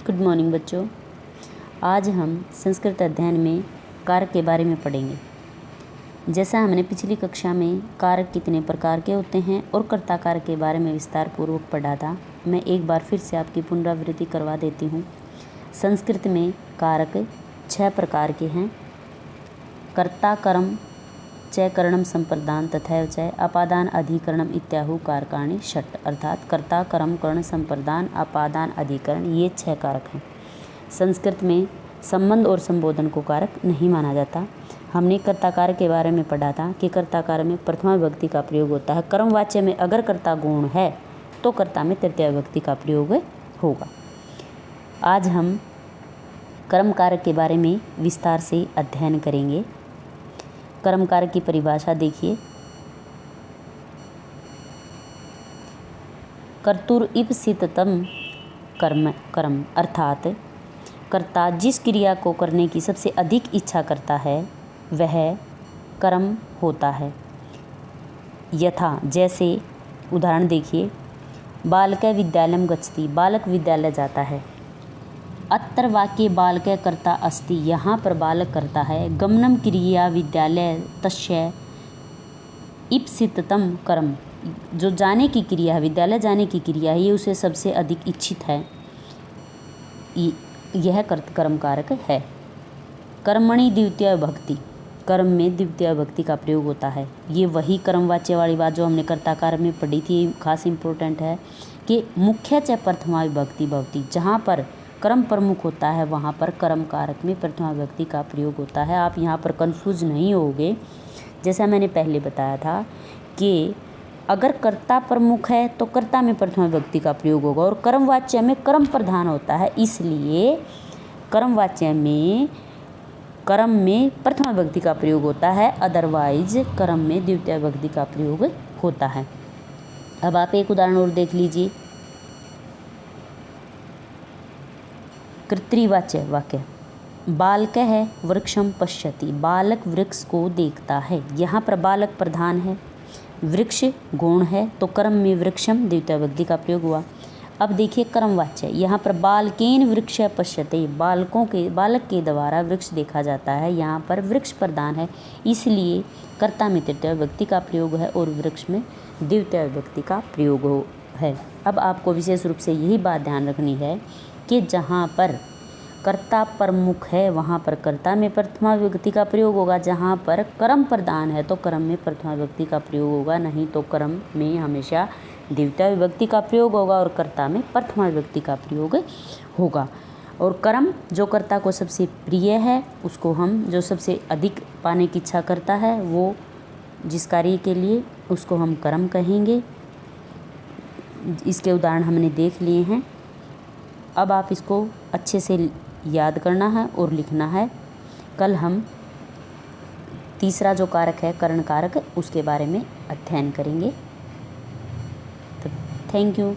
Good morning बच्चों। आज हम संस्कृत अध्ययन में कारक के बारे में पढ़ेंगे। जैसा हमने पिछली कक्षा में कारक कितने प्रकार के होते हैं और कर्ता कारक के बारे में विस्तार पूर्वक पढ़ा था, मैं एक बार फिर से आपकी पुनरावृत्ति करवा देती हूँ। संस्कृत में कारक 6 प्रकार के हैं। कर्ता कर्म च करणम संप्रदान तथैव च अपादान अधिकरणम इत्याहु कारकाणि षट्, अर्थात कर्ता कर्म कर्ण संप्रदान अपादान अधिकरण, ये 6 कारक हैं। संस्कृत में संबंध और संबोधन को कारक नहीं माना जाता। हमने कर्ता कारक के बारे में पढ़ा था कि कर्ता कारक में प्रथमा विभक्ति का प्रयोग होता है। कर्मवाच्य में अगर कर्ता गुण है तो कर्ता में तृतीया विभक्ति का प्रयोग होगा। आज हम कर्म कारक के बारे में विस्तार से अध्ययन करेंगे। कर्म कारक की परिभाषा देखिए। कर्तुरिप्सिततम कर्म अर्थात कर्ता जिस क्रिया को करने की सबसे अधिक इच्छा करता है वह कर्म होता है। यथा जैसे उदाहरण देखिए, बालक विद्यालयम गच्छति, बालक विद्यालय जाता है। अत्र वाक्ये बालक कर्ता अस्ति, यहाँ पर बालक करता है। गमनम क्रिया विद्यालय तस्य इप्सिततम कर्म, जो जाने की क्रिया है, विद्यालय जाने की क्रिया है, ये उसे सबसे अधिक इच्छित है। यह कर्म कारक है। कर्मणि द्वितीय विभक्ति, कर्म में द्वितीय विभक्ति का प्रयोग होता है। ये वही कर्मवाच्य वाली बात जो हमने कर्ता कारक में पढ़ी थी, खास इंपॉर्टेंट है कि मुख्य च प्रथमा विभक्ति भवति, जहाँ पर कर्म प्रमुख होता है वहाँ पर कर्म कारक में प्रथमा विभक्ति का प्रयोग होता है। आप यहाँ पर कंफ्यूज नहीं होगे। जैसा मैंने पहले बताया था कि अगर कर्ता प्रमुख है तो कर्ता में प्रथमा विभक्ति का प्रयोग होगा और कर्मवाच्य में कर्म प्रधान होता है, इसलिए कर्मवाच्य में कर्म में प्रथमा विभक्ति का प्रयोग होता है, अदरवाइज कर्म में द्वितीय विभक्ति का प्रयोग होता है। अब आप एक उदाहरण और देख लीजिए। कर्तृवाच्य वाक्य, बालक है वृक्षम पश्यति, बालक वृक्ष को देखता है। यहाँ पर बालक प्रधान है, वृक्ष गौण है, तो कर्म में वृक्षम द्वितीय विभक्ति का प्रयोग हुआ। अब देखिए कर्मवाच्य, यहाँ पर बालकेन वृक्ष पश्यते, बालक के द्वारा वृक्ष देखा जाता है। यहाँ पर वृक्ष प्रधान है, इसलिए कर्ता में तृतीय विभक्ति का प्रयोग है और वृक्ष में द्वितीय विभक्ति का प्रयोग है। अब आपको विशेष रूप से यही बात ध्यान रखनी है कि जहाँ पर कर्ता प्रमुख है वहाँ पर कर्ता में प्रथमा विभक्ति का प्रयोग होगा, जहाँ पर कर्म प्रधान है तो कर्म में प्रथमा विभक्ति का प्रयोग होगा, नहीं तो कर्म में हमेशा द्वितीय विभक्ति का प्रयोग होगा और कर्ता में प्रथमा विभक्ति का प्रयोग होगा। और कर्म जो कर्ता को सबसे प्रिय है, उसको हम जो सबसे अधिक पाने की इच्छा करता है, वो जिस कार्य के लिए, उसको हम कर्म कहेंगे। इसके उदाहरण हमने देख लिए हैं। अब आप इसको अच्छे से याद करना है और लिखना है। कल हम तीसरा जो कारक है कर्ण कारक, उसके बारे में अध्ययन करेंगे। तो थैंक यू।